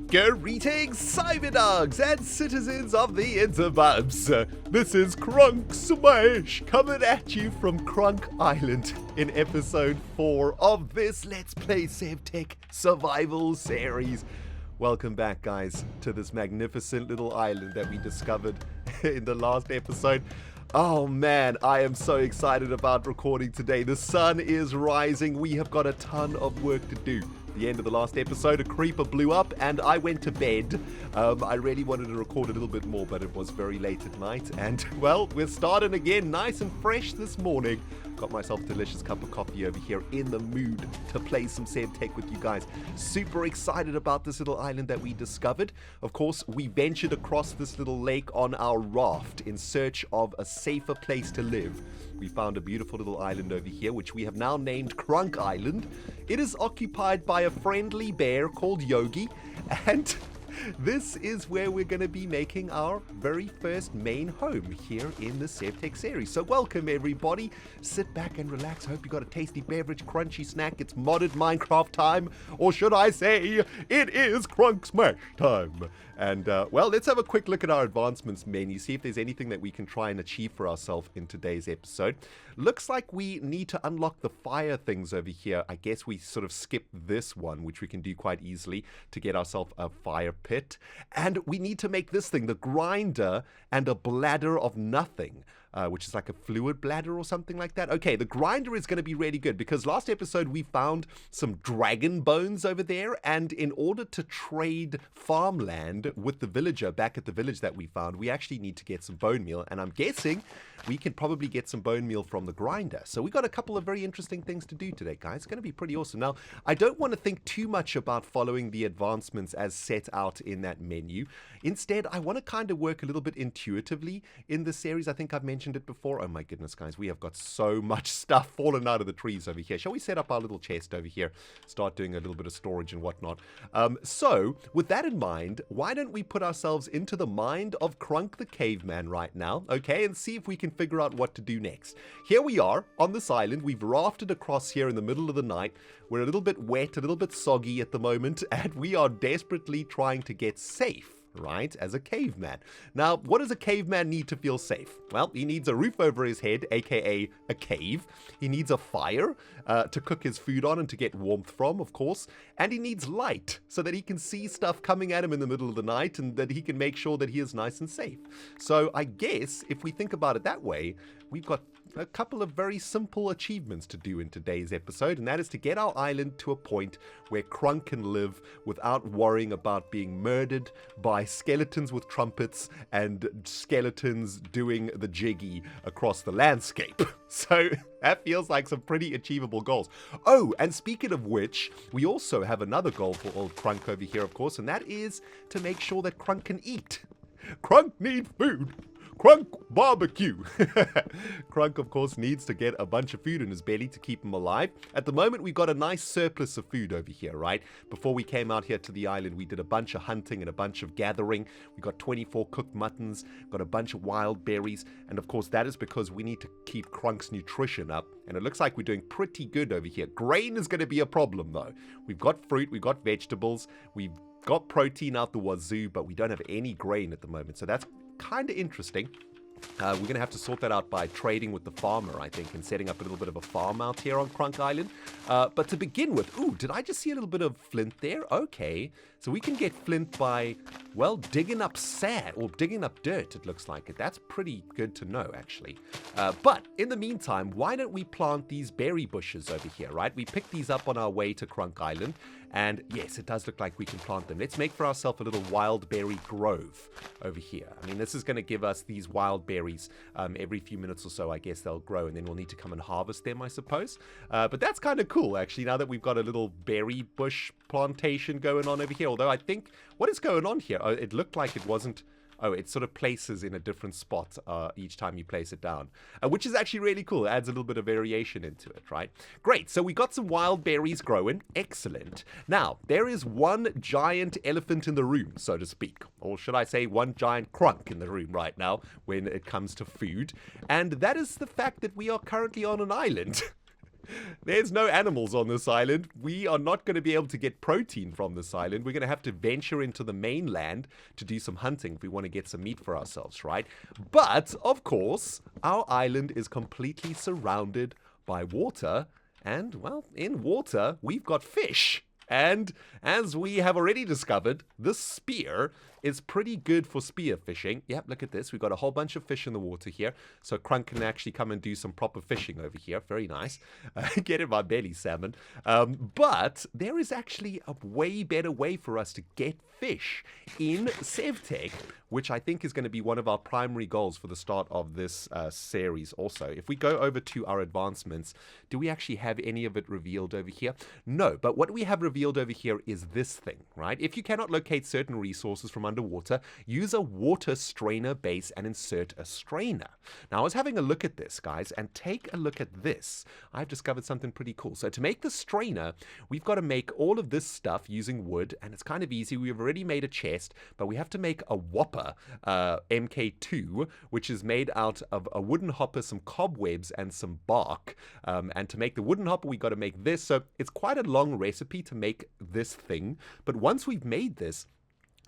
Greetings, cyberdogs and citizens of the interwebs. This is Krunk Smash coming at you from Crunk Island in episode 4 of this Let's Play Sevtech survival series. Welcome back, guys, to this magnificent little island that we discovered in the last episode. Oh man, I am so excited about recording today. The sun is rising. We have got a ton of work to do. The end of the last episode, a creeper blew up and I went to bed. I really wanted to record a little bit more, but it was very late at night. And, well, we're starting again nice and fresh this morning. Got myself a delicious cup of coffee over here, in the mood to play some Sevtech with you guys. Super excited about this little island that we discovered. Of course, we ventured across this little lake on our raft in search of a safer place to live. We found a beautiful little island over here, which we have now named Crunk Island. It is occupied by a friendly bear called Yogi, and this is where we're going to be making our very first main home here in the Sevtech series. So welcome, everybody. Sit back and relax. Hope you got a tasty beverage, crunchy snack. It's modded Minecraft time, or should I say, it is Crunk Smash time. And, well, let's have a quick look at our advancements menu, see if there's anything that we can try and achieve for ourselves in today's episode. Looks like we need to unlock the fire things over here. I guess we sort of skip this one, which we can do quite easily to get ourselves a fire pit. And we need to make this thing, the grinder and a bladder of nothing. Which is like a fluid bladder or something like that. Okay, the grinder is going to be really good because last episode we found some dragon bones over there, and in order to trade farmland with the villager back at the village that we found, we actually need to get some bone meal, and I'm guessing we can probably get some bone meal from the grinder. So we got a couple of very interesting things to do today, guys. It's going to be pretty awesome. Now, I don't want to think too much about following the advancements as set out in that menu. Instead, I want to kind of work a little bit intuitively in this series. I think I've mentioned it before. Oh my goodness, guys, we have got so much stuff falling out of the trees over here. Shall we set up our little chest over here, start doing a little bit of storage and whatnot? So with that in mind, why don't we put ourselves into the mind of Krunk the caveman right now, okay, and see if we can figure out what to do next. Here we are on this island. We've rafted across here in the middle of the night. We're a little bit wet, a little bit soggy at the moment, and we are desperately trying to get safe, right, as a caveman. Now, what does a caveman need to feel safe? Well, he needs a roof over his head, aka a cave. He needs a fire to cook his food on and to get warmth from, of course. And he needs light so that he can see stuff coming at him in the middle of the night and that he can make sure that he is nice and safe. So I guess if we think about it that way, we've got a couple of very simple achievements to do in today's episode, and that is to get our island to a point where Crunk can live without worrying about being murdered by skeletons with trumpets and skeletons doing the jiggy across the landscape. So that feels like some pretty achievable goals. Oh, and speaking of which, we also have another goal for old Crunk over here, of course, and that is to make sure that Crunk can eat. Crunk needs food. Crunk barbecue. Crunk, of course, needs to get a bunch of food in his belly to keep him alive. At the moment, we've got a nice surplus of food over here, right? Before we came out here to the island, we did a bunch of hunting and a bunch of gathering. We got 24 cooked muttons, got a bunch of wild berries, and of course, that is because we need to keep Crunk's nutrition up. And it looks like we're doing pretty good over here. Grain is going to be a problem, though. We've got fruit, we've got vegetables, we've got protein out the wazoo, but we don't have any grain at the moment. So that's kind of interesting. We're going to have to sort that out by trading with the farmer, I think, and setting up a little bit of a farm out here on Crunk Island. But to begin with, ooh, did I just see a little bit of flint there? Okay, so we can get flint by, well, digging up sand, or digging up dirt, it looks like it. That's pretty good to know, actually. But in the meantime, why don't we plant these berry bushes over here, right? We picked these up on our way to Crunk Island, and yes, it does look like we can plant them. Let's make for ourselves a little wild berry grove over here. I mean, this is going to give us these wild berries every few minutes or so. I guess they'll grow, and then we'll need to come and harvest them, I suppose. But that's kind of cool, actually, now that we've got a little berry bush plantation going on over here. Although I think, what is going on here? Oh, it looked like it wasn't. Oh, it sort of places in a different spot each time you place it down, which is actually really cool. It adds a little bit of variation into it, right? Great, so we got some wild berries growing. Excellent. Now, there is one giant elephant in the room, so to speak. Or should I say one giant crunk in the room right now when it comes to food. And that is the fact that we are currently on an island. There's no animals on this island. We are not going to be able to get protein from this island. We're going to have to venture into the mainland to do some hunting if we want to get some meat for ourselves, right? But, of course, our island is completely surrounded by water. And, well, in water, we've got fish. And as we have already discovered, this spear is pretty good for spear fishing. Yep, look at this. We've got a whole bunch of fish in the water here. So Crunk can actually come and do some proper fishing over here. Very nice. Get in my belly, salmon. But there is actually a way better way for us to get fish in Sevtech, which I think is going to be one of our primary goals for the start of this series also. If we go over to our advancements, do we actually have any of it revealed over here? No, but what we have revealed over here is this thing, right? If you cannot locate certain resources from underwater, use a water strainer base and insert a strainer. Now, I was having a look at this, guys, and take a look at this. I've discovered something pretty cool. So to make the strainer, we've got to make all of this stuff using wood, and it's kind of easy. We've already made a chest, but we have to make a whopper MK2, which is made out of a wooden hopper, some cobwebs, and some bark. And to make the wooden hopper, we got to make this. So it's quite a long recipe to make this thing. But once we've made this,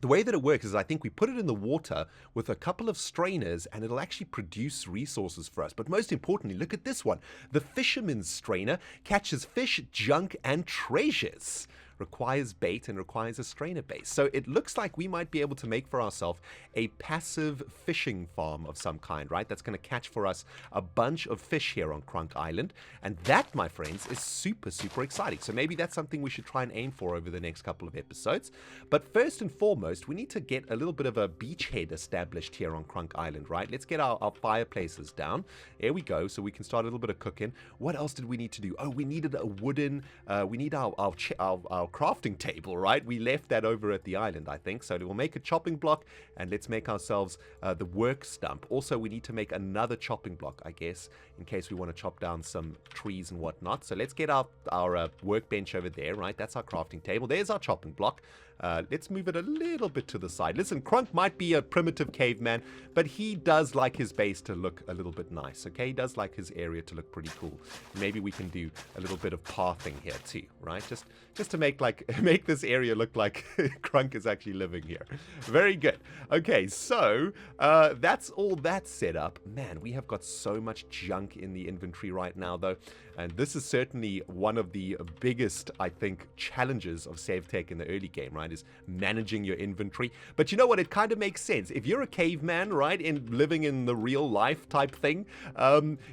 the way that it works is I think we put it in the water with a couple of strainers and it'll actually produce resources for us. But most importantly, look at this one. The fisherman's strainer catches fish, junk, and treasures. Requires bait and requires a strainer base. So it looks like we might be able to make for ourselves a passive fishing farm of some kind, right? That's going to catch for us a bunch of fish here on Krunkk Island. And that, my friends, is super, super exciting. So maybe that's something we should try and aim for over the next couple of episodes. But first and foremost, we need to get a little bit of a beachhead established here on Krunkk Island, right? Let's get our fireplaces down. There we go. So we can start a little bit of cooking. What else did we need to do? Oh, we needed a wooden, we need our crafting table, right? We left that over at the island, I think. So we'll make a chopping block and let's make ourselves the work stump. Also, we need to make another chopping block, I guess, in case we want to chop down some trees and whatnot. So let's get our workbench over there, right? That's our crafting table. There's our chopping block. Let's move it a little bit to the side. Listen, Crunk might be a primitive caveman, but he does like his base to look a little bit nice, okay? He does like his area to look pretty cool. Maybe we can do a little bit of pathing here too, right? Just to make this area look like Crunk is actually living here. Very good. Okay, so that's all that set up. Man, we have got so much junk in the inventory right now, though. And this is certainly one of the biggest, I think, challenges of Sevtech in the early game, right? Is managing your inventory. But you know what? It kind of makes sense. If you're a caveman, right, living in the real life type thing,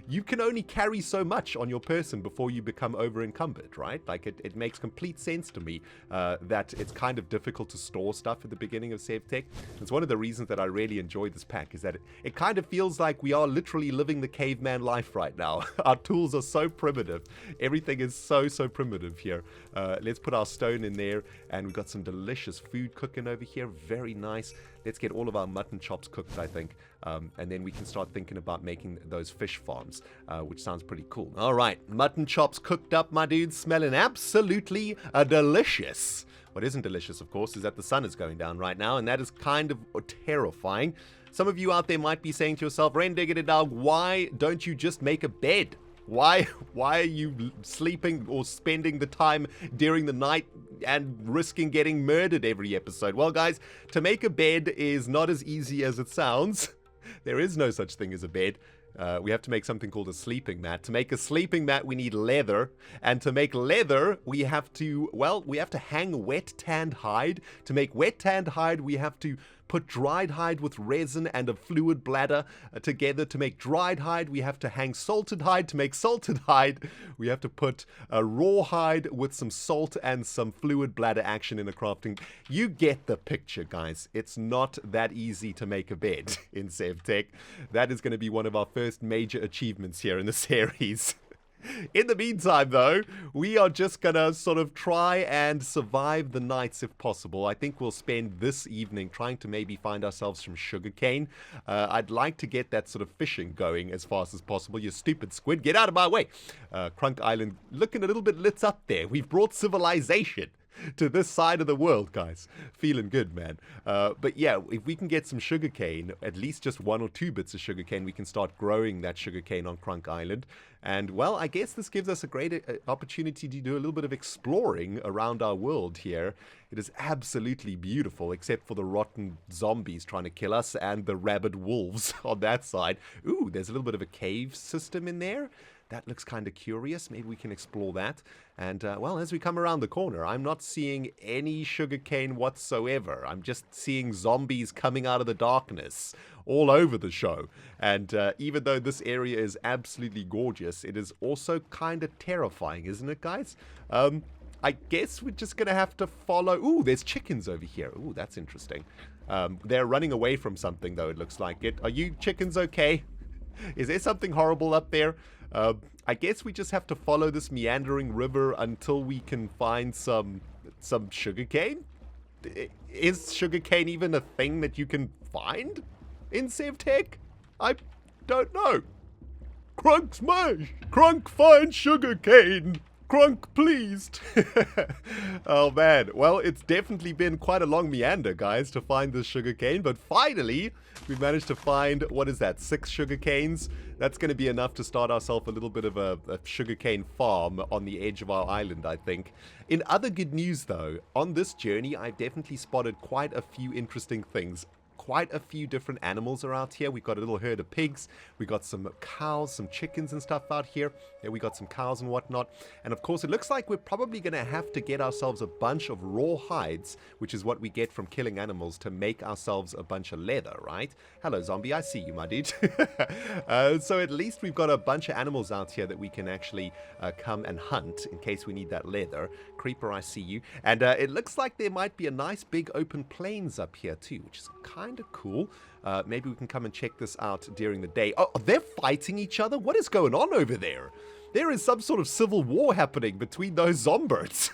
you can only carry so much on your person before you become over encumbered, right? Like it makes complete sense to me that it's kind of difficult to store stuff at the beginning of Sevtech. It's one of the reasons that I really enjoy this pack is that it kind of feels like we are literally living the caveman life right now. Our tools are so primitive. Everything is so primitive here. Let's put our stone in there, and we've got some delicious food cooking over here. Very nice. Let's get all of our mutton chops cooked, I think, and then we can start thinking about making those fish farms, which sounds pretty cool. All right, mutton chops cooked up, my dudes, smelling absolutely delicious. What isn't delicious, of course, is that the sun is going down right now, and that is kind of terrifying. Some of you out there might be saying to yourself, ReNDoG, why don't you just make a bed? Why are you sleeping or spending the time during the night and risking getting murdered every episode? Well, guys, to make a bed is not as easy as it sounds. There is no such thing as a bed. We have to make something called a sleeping mat. To make a sleeping mat, we need leather. And to make leather, we have to hang wet tanned hide. To make wet tanned hide, we have to put dried hide with resin and a fluid bladder together. To make dried hide, we have to hang salted hide. To make salted hide, we have to put a raw hide with some salt and some fluid bladder action in a crafting. You get the picture, guys. It's not that easy to make a bed in Sevtech. That is going to be one of our first major achievements here in the series. In the meantime, though, we are just gonna sort of try and survive the nights if possible. I think we'll spend this evening trying to maybe find ourselves some sugarcane. I'd like to get that sort of fishing going as fast as possible. You stupid squid, get out of my way. Krunkk Island looking a little bit lit up there. We've brought civilization. to this side of the world, guys. Feeling good, man. But yeah, if we can get some sugarcane, at least just 1 or 2 bits of sugarcane, we can start growing that sugarcane on Krunkk Island. And, well, I guess this gives us a great opportunity to do a little bit of exploring around our world here. It is absolutely beautiful, except for the rotten zombies trying to kill us and the rabid wolves on that side. Ooh, there's a little bit of a cave system in there. That looks kind of curious. Maybe we can explore that. And, well, as we come around the corner, I'm not seeing any sugarcane whatsoever. I'm just seeing zombies coming out of the darkness all over the show. And even though this area is absolutely gorgeous, it is also kind of terrifying, isn't it, guys? I guess we're just going to have to follow... Ooh, there's chickens over here. Ooh, that's interesting. They're running away from something, though, it looks like it. Are you chickens okay? Is there something horrible up there? I guess we just have to follow this meandering river until we can find some sugarcane? Is sugarcane even a thing that you can find in Sevtech? I don't know. Crunk smash! Crunk find sugarcane! Crunk pleased! Oh man, well, it's definitely been quite a long meander, guys, to find this sugarcane, but finally we've managed to find, what is that, 6 sugarcanes? That's going to be enough to start ourselves a little bit of a sugarcane farm on the edge of our island, I think. In other good news, though, on this journey, I've definitely spotted quite a few interesting things. Quite a few different animals are out here. We've got a little herd of pigs. We got some cows, some chickens and stuff out here. Yeah, we got some cows and whatnot. And of course, it looks like we're probably going to have to get ourselves a bunch of raw hides, which is what we get from killing animals to make ourselves a bunch of leather, right? Hello, zombie. I see you, my dude. So at least we've got a bunch of animals out here that we can actually come and hunt in case we need that leather. Creeper, I see you. And it looks like there might be a nice big open plains up here too, which is kind of cool. Maybe we can come and check this out during the day. Oh, they're fighting each other? What is going on over there? There is some sort of civil war happening between those zombies.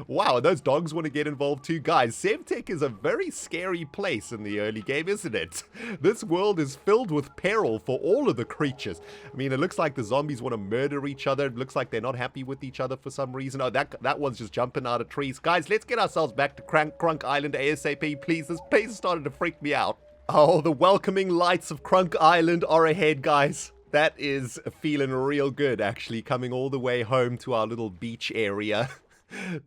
Wow, those dogs want to get involved too. Guys, Sevtech is a very scary place in the early game, isn't it? This world is filled with peril for all of the creatures. I mean, it looks like the zombies want to murder each other. It looks like they're not happy with each other for some reason. Oh, that one's just jumping out of trees. Guys, let's get ourselves back to Krunkk Island ASAP, please. This place is starting to freak me out. Oh, the welcoming lights of Krunkk Island are ahead, guys. That is feeling real good, actually, coming all the way home to our little beach area.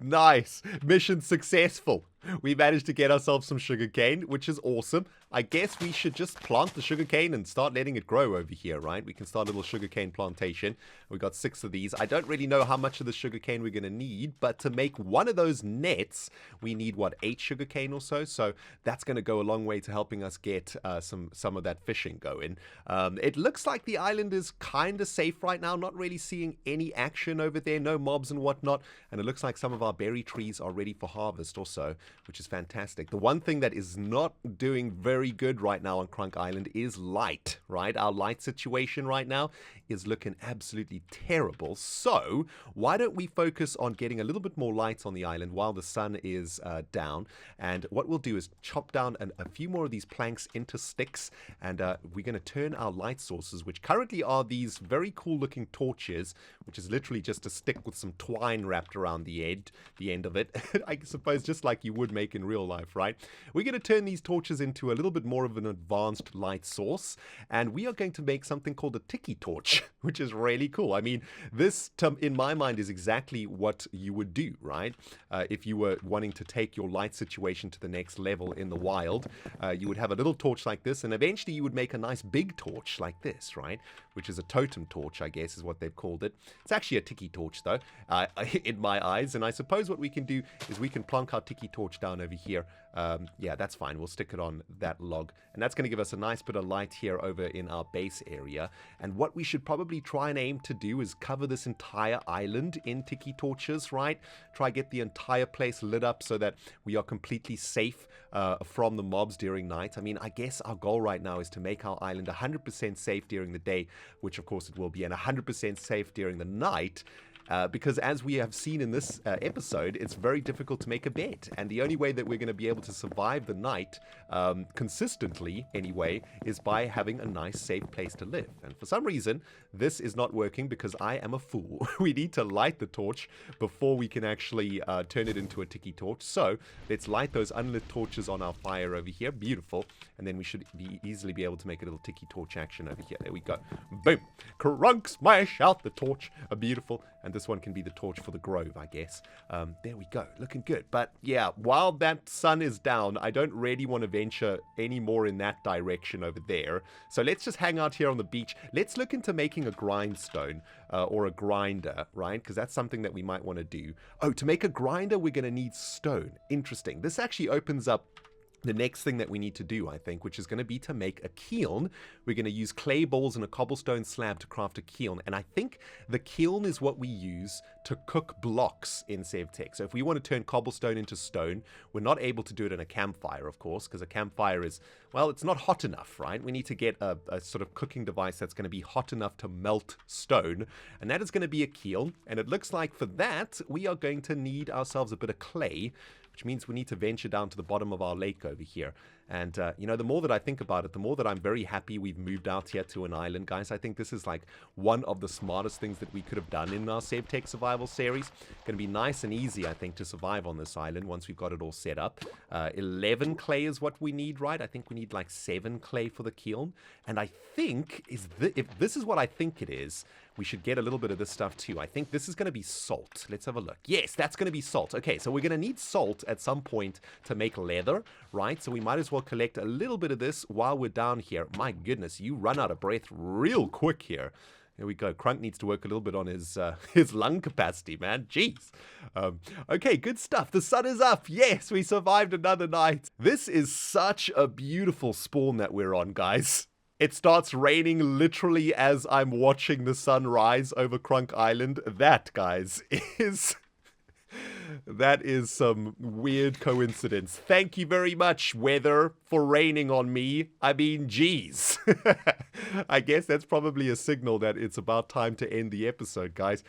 Nice. Mission successful. We managed to get ourselves some sugarcane, which is awesome. I guess we should just plant the sugarcane and start letting it grow over here, right? We can start a little sugarcane plantation. We got 6 of these. I don't really know how much of the sugarcane we're going to need, but to make one of those nets, we need, what, 8 sugarcane or so? So that's going to go a long way to helping us get some of that fishing going. It looks like the island is kind of safe right now. Not really seeing any action over there. No mobs and whatnot. And it looks like some of our berry trees are ready for harvest also, which is fantastic. The one thing that is not doing very good right now on Krunkk Island is light, right? Our light situation right now is looking absolutely terrible. So why don't we focus on getting a little bit more light on the island while the sun is down? And what we'll do is chop down a few more of these planks into sticks, and we're going to turn our light sources, which currently are these very cool looking torches, which is literally just a stick with some twine wrapped around the end of it. I suppose just like you would make in real life, right? We're going to turn these torches into a little bit more of an advanced light source, and we are going to make something called a tiki torch, which is really cool. I mean, this, in my mind, is exactly what you would do, right? If you were wanting to take your light situation to the next level in the wild, you would have a little torch like this, and eventually you would make a nice big torch like this, right? Which is a totem torch, I guess, is what they've called it. It's actually a tiki torch, though, in my eyes, and I suppose what we can do is we can plonk our tiki torch down over here. Yeah, that's fine. We'll stick it on that log, and that's going to give us a nice bit of light here over in our base area. And what we should probably try and aim to do is cover this entire island in tiki torches, right? Try get the entire place lit up so that we are completely safe from the mobs during night. I mean, I guess our goal right now is to make our island 100% safe during the day, which of course it will be, and 100% safe during the night. because as we have seen in this episode, it's very difficult to make a bed. And the only way that we're going to be able to survive the night, consistently anyway, is by having a nice, safe place to live. And for some reason, this is not working because I am a fool. We need to light the torch before we can actually turn it into a tiki torch. So let's light those unlit torches on our fire over here. Beautiful. And then we should easily be able to make a little tiki torch action over here. There we go. Boom. Crunk, smash out the torch. Beautiful. And this one can be the torch for the grove, I guess. There we go. Looking good. But yeah, while that sun is down, I don't really want to venture any more in that direction over there. So let's just hang out here on the beach. Let's look into making a grindstone or a grinder, right? Because that's something that we might want to do. Oh, to make a grinder, we're going to need stone. Interesting. This actually opens up the next thing that we need to do, I think, which is going to be to make a kiln. We're going to use clay balls and a cobblestone slab to craft a kiln. And I think the kiln is what we use to cook blocks in Sevtech. So if we want to turn cobblestone into stone, we're not able to do it in a campfire, of course, because a campfire is, well, it's not hot enough, right? We need to get a sort of cooking device that's going to be hot enough to melt stone. And that is going to be a kiln. And it looks like for that, we are going to need ourselves a bit of clay, which means we need to venture down to the bottom of our lake over here. And, you know, the more that I think about it, the more that I'm very happy we've moved out here to an island, guys. I think this is like one of the smartest things that we could have done in our Sevtech survival series. Going to be nice and easy, I think, to survive on this island once we've got it all set up. 11 clay is what we need, right? I think we need like 7 clay for the kiln. And I think, if this is what I think it is, we should get a little bit of this stuff too. I think this is going to be salt. Let's have a look. Yes, that's going to be salt. Okay, so we're going to need salt at some point to make leather, right? So we might as well collect a little bit of this while we're down here. My goodness, you run out of breath real quick here. There we go. Crunk needs to work a little bit on his lung capacity, man. Jeez. Okay, good stuff. The sun is up. Yes, we survived another night. This is such a beautiful spawn that we're on, guys. It starts raining literally as I'm watching the sun rise over Crunk Island. That, guys, is... that is some weird coincidence. Thank you very much, weather, for raining on me. I mean, geez. I guess that's probably a signal that it's about time to end the episode, guys.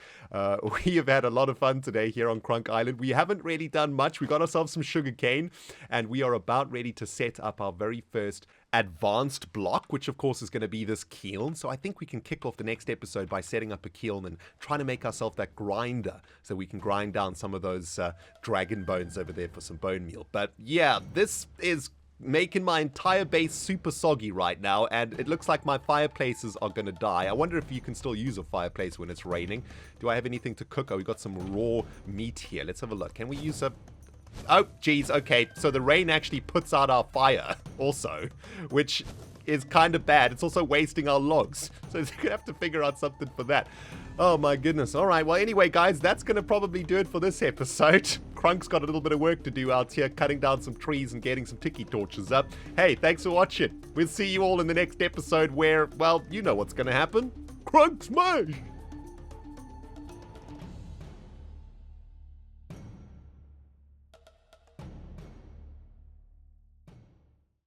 We have had a lot of fun today here on Crunk Island. We haven't really done much. We got ourselves some sugarcane, and we are about ready to set up our very first advanced block, which of course is going to be this kiln. So I think we can kick off the next episode by setting up a kiln and trying to make ourselves that grinder so we can grind down some of those dragon bones over there for some bone meal. But yeah, this is making my entire base super soggy right now, and it looks like my fireplaces are going to die. I wonder if you can still use a fireplace when it's raining. Do I have anything to cook? Oh, we got some raw meat here. Let's have a look. Can we use a... Oh, geez, okay, so the rain actually puts out our fire also, which is kind of bad. It's also wasting our logs, so we're going to have to figure out something for that. Oh my goodness. All right, well, anyway, guys, that's going to probably do it for this episode. Crunk's got a little bit of work to do out here, cutting down some trees and getting some tiki torches up. Hey, thanks for watching. We'll see you all in the next episode where, well, you know what's going to happen. Crunk smash!